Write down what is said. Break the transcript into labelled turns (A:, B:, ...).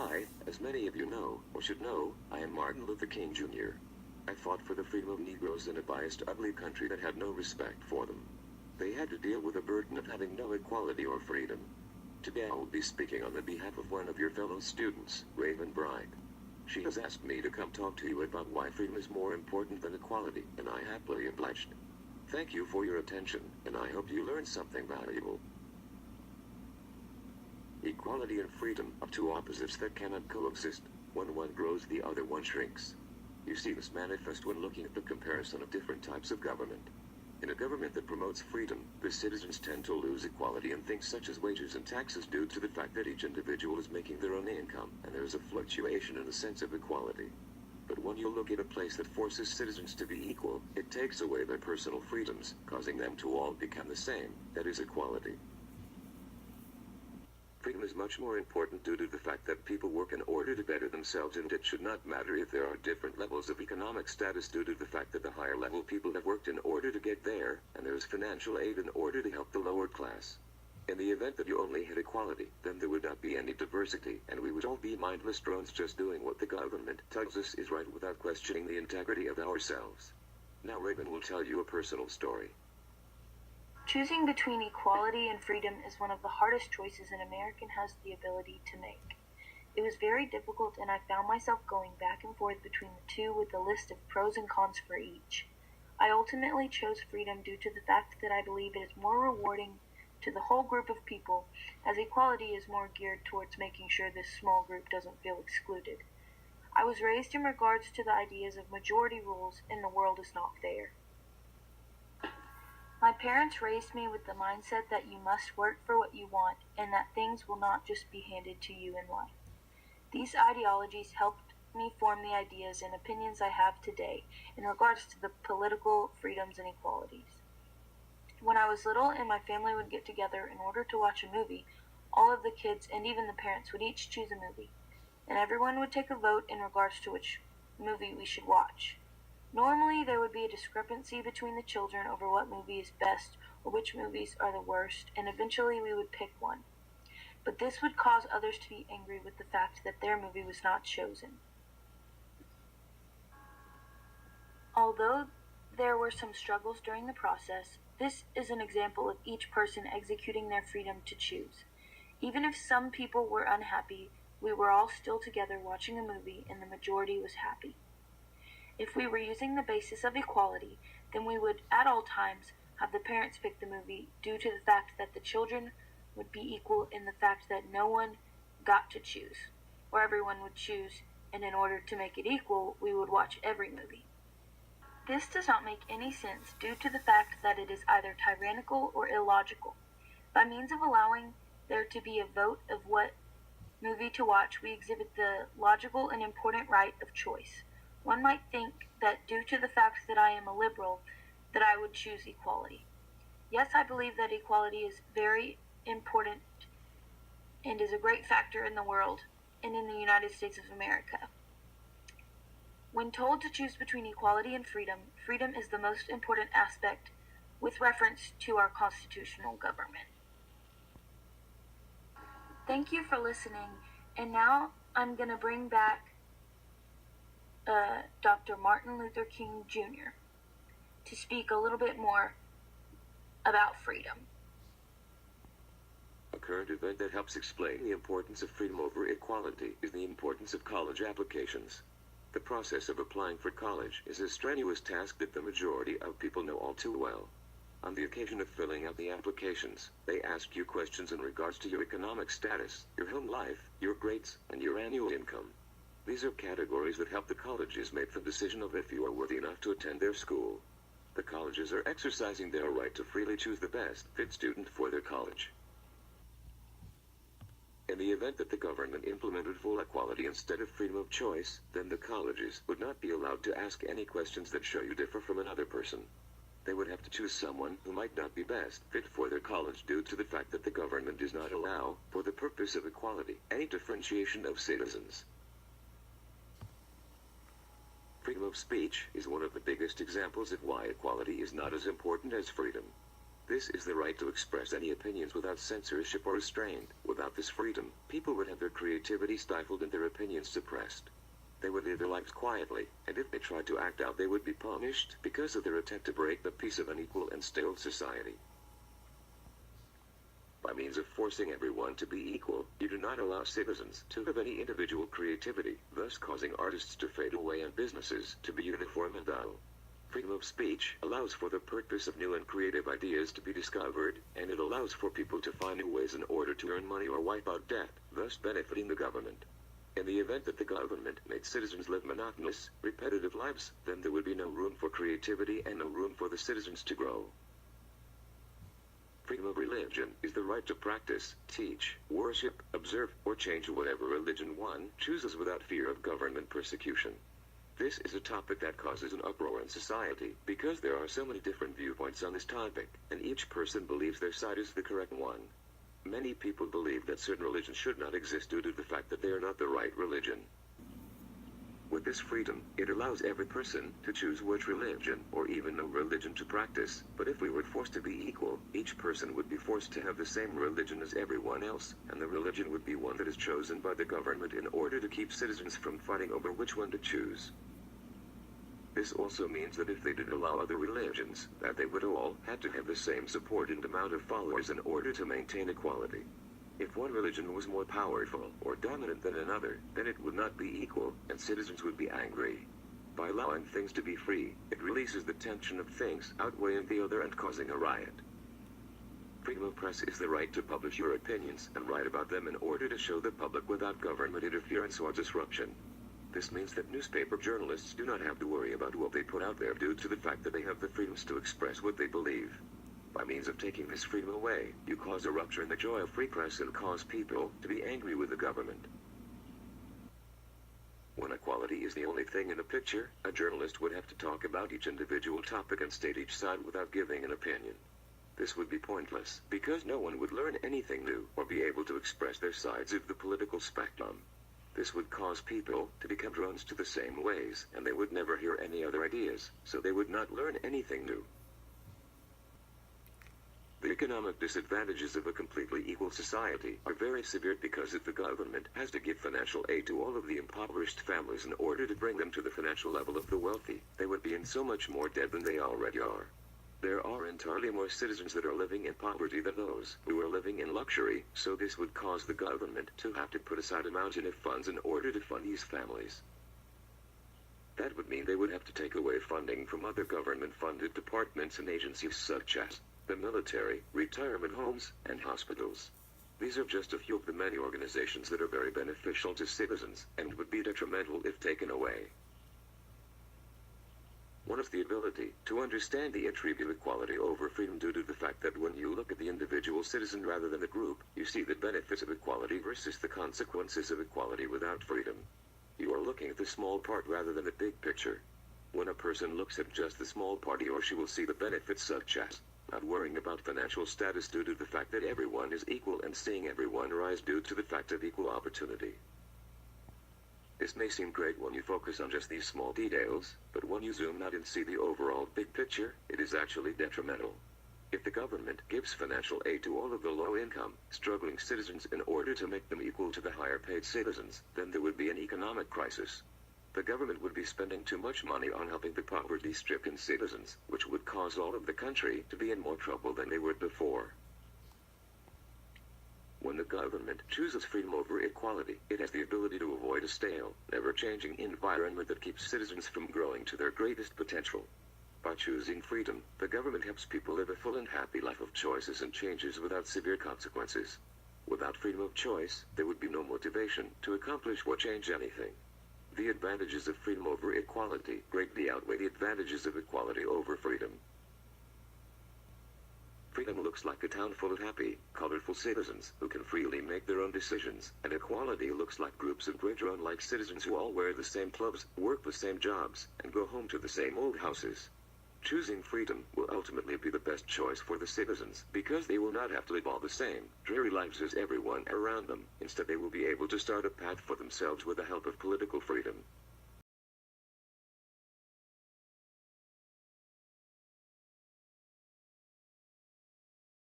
A: Hi, as many of you know, or should know, I am Martin Luther King Jr. I fought for the freedom of Negroes in a biased, ugly country that had no respect for them. They had to deal with the burden of having no equality or freedom. Today I will be speaking on the behalf of one of your fellow students, Raven Bride. She has asked me to come talk to you about why freedom is more important than equality, and I happily obliged. Thank you for your attention, and I hope you learned something valuable. Equality and freedom are two opposites that cannot coexist. When one grows, the other one shrinks. You see this manifest when looking at the comparison of different types of government. In a government that promotes freedom, the citizens tend to lose equality in things such as wages and taxes due to the fact that each individual is making their own income, and there is a fluctuation in the sense of equality. But when you look at a place that forces citizens to be equal, it takes away their personal freedoms, causing them to all become the same. That is equality. Freedom is much more important due to the fact that people work in order to better themselves, and it should not matter if there are different levels of economic status due to the fact that the higher level people have worked in order to get there, and there is financial aid in order to help the lower class. In the event that you only had equality, then there would not be any diversity, and we would all be mindless drones just doing what the government tells us is right without questioning the integrity of ourselves. Now Raven will tell you a personal story.
B: Choosing between equality and freedom is one of the hardest choices an American has the ability to make. It was very difficult, and I found myself going back and forth between the two with a list of pros and cons for each. I ultimately chose freedom due to the fact that I believe it is more rewarding to the whole group of people, as equality is more geared towards making sure this small group doesn't feel excluded. I was raised in regards to the ideas of majority rules, and the world is not fair. My parents raised me with the mindset that you must work for what you want, and that things will not just be handed to you in life. These ideologies helped me form the ideas and opinions I have today in regards to the political freedoms and equalities. When I was little and my family would get together in order to watch a movie, all of the kids and even the parents would each choose a movie, and everyone would take a vote in regards to which movie we should watch. Normally, there would be a discrepancy between the children over what movie is best or which movies are the worst, and eventually we would pick one. But this would cause others to be angry with the fact that their movie was not chosen. Although there were some struggles during the process, this is an example of each person executing their freedom to choose. Even if some people were unhappy, we were all still together watching a movie, and the majority was happy. If we were using the basis of equality, then we would at all times have the parents pick the movie due to the fact that the children would be equal in the fact that no one got to choose, or everyone would choose, and in order to make it equal, we would watch every movie. This does not make any sense due to the fact that it is either tyrannical or illogical. By means of allowing there to be a vote of what movie to watch, we exhibit the logical and important right of choice. One might think that due to the fact that I am a liberal, that I would choose equality. Yes, I believe that equality is very important and is a great factor in the world and in the United States of America. When told to choose between equality and freedom, freedom is the most important aspect with reference to our constitutional government. Thank you for listening, and now I'm going to bring back Dr. Martin Luther King Jr. to speak a little bit more about freedom.
A: A current event that helps explain the importance of freedom over equality is the importance of college applications. The process of applying for college is a strenuous task that the majority of people know all too well. On the occasion of filling out the applications, they ask you questions in regards to your economic status, your home life, your grades, and your annual income. These are categories that help the colleges make the decision of if you are worthy enough to attend their school. The colleges are exercising their right to freely choose the best fit student for their college. In the event that the government implemented full equality instead of freedom of choice, then the colleges would not be allowed to ask any questions that show you differ from another person. They would have to choose someone who might not be best fit for their college due to the fact that the government does not allow, for the purpose of equality, any differentiation of citizens. Freedom of speech is one of the biggest examples of why equality is not as important as freedom. This is the right to express any opinions without censorship or restraint. Without this freedom, people would have their creativity stifled and their opinions suppressed. They would live their lives quietly, and if they tried to act out they would be punished because of their attempt to break the peace of an equal and stale society. By means of forcing everyone to be equal, you do not allow citizens to have any individual creativity, thus causing artists to fade away and businesses to be uniform and dull. Freedom of speech allows for the purpose of new and creative ideas to be discovered, and it allows for people to find new ways in order to earn money or wipe out debt, thus benefiting the government. In the event that the government made citizens live monotonous, repetitive lives, then there would be no room for creativity and no room for the citizens to grow. Freedom of religion is the right to practice, teach, worship, observe, or change whatever religion one chooses without fear of government persecution. This is a topic that causes an uproar in society because there are so many different viewpoints on this topic, and each person believes their side is the correct one. Many people believe that certain religions should not exist due to the fact that they are not the right religion. With this freedom, it allows every person to choose which religion or even no religion to practice, but if we were forced to be equal, each person would be forced to have the same religion as everyone else, and the religion would be one that is chosen by the government in order to keep citizens from fighting over which one to choose. This also means that if they did allow other religions, that they would all have to have the same support and amount of followers in order to maintain equality. If one religion was more powerful or dominant than another, then it would not be equal, and citizens would be angry. By allowing things to be free, it releases the tension of things outweighing the other and causing a riot. Freedom of press is the right to publish your opinions and write about them in order to show the public without government interference or disruption. This means that newspaper journalists do not have to worry about what they put out there due to the fact that they have the freedoms to express what they believe. By means of taking this freedom away, you cause a rupture in the joy of free press and cause people to be angry with the government. When equality is the only thing in the picture, a journalist would have to talk about each individual topic and state each side without giving an opinion. This would be pointless, because no one would learn anything new or be able to express their sides of the political spectrum. This would cause people to become drawn to the same ways, and they would never hear any other ideas, so they would not learn anything new. The economic disadvantages of a completely equal society are very severe because if the government has to give financial aid to all of the impoverished families in order to bring them to the financial level of the wealthy, they would be in so much more debt than they already are. There are entirely more citizens that are living in poverty than those who are living in luxury, so this would cause the government to have to put aside a mountain of funds in order to fund these families. That would mean they would have to take away funding from other government-funded departments and agencies such as the military, retirement homes, and hospitals. These are just a few of the many organizations that are very beneficial to citizens, and would be detrimental if taken away. One is the ability to understand the attribute equality over freedom due to the fact that when you look at the individual citizen rather than the group, you see the benefits of equality versus the consequences of equality without freedom. You are looking at the small part rather than the big picture. When a person looks at just the small part, he or she will see the benefits such as not worrying about financial status due to the fact that everyone is equal and seeing everyone rise due to the fact of equal opportunity. This may seem great when you focus on just these small details, but when you zoom out and see the overall big picture, it is actually detrimental. If the government gives financial aid to all of the low-income, struggling citizens in order to make them equal to the higher-paid citizens, then there would be an economic crisis. The government would be spending too much money on helping the poverty-stricken citizens, which would cause all of the country to be in more trouble than they were before. When the government chooses freedom over equality, it has the ability to avoid a stale, never-changing environment that keeps citizens from growing to their greatest potential. By choosing freedom, the government helps people live a full and happy life of choices and changes without severe consequences. Without freedom of choice, there would be no motivation to accomplish or change anything. The advantages of freedom over equality greatly outweigh the advantages of equality over freedom. Freedom looks like a town full of happy, colorful citizens who can freely make their own decisions, and equality looks like groups of gray drone-like citizens who all wear the same clothes, work the same jobs, and go home to the same old houses. Choosing freedom will ultimately be the best choice for the citizens, because they will not have to live all the same, dreary lives as everyone around them. Instead, they will be able to start a path for themselves with the help of political freedom.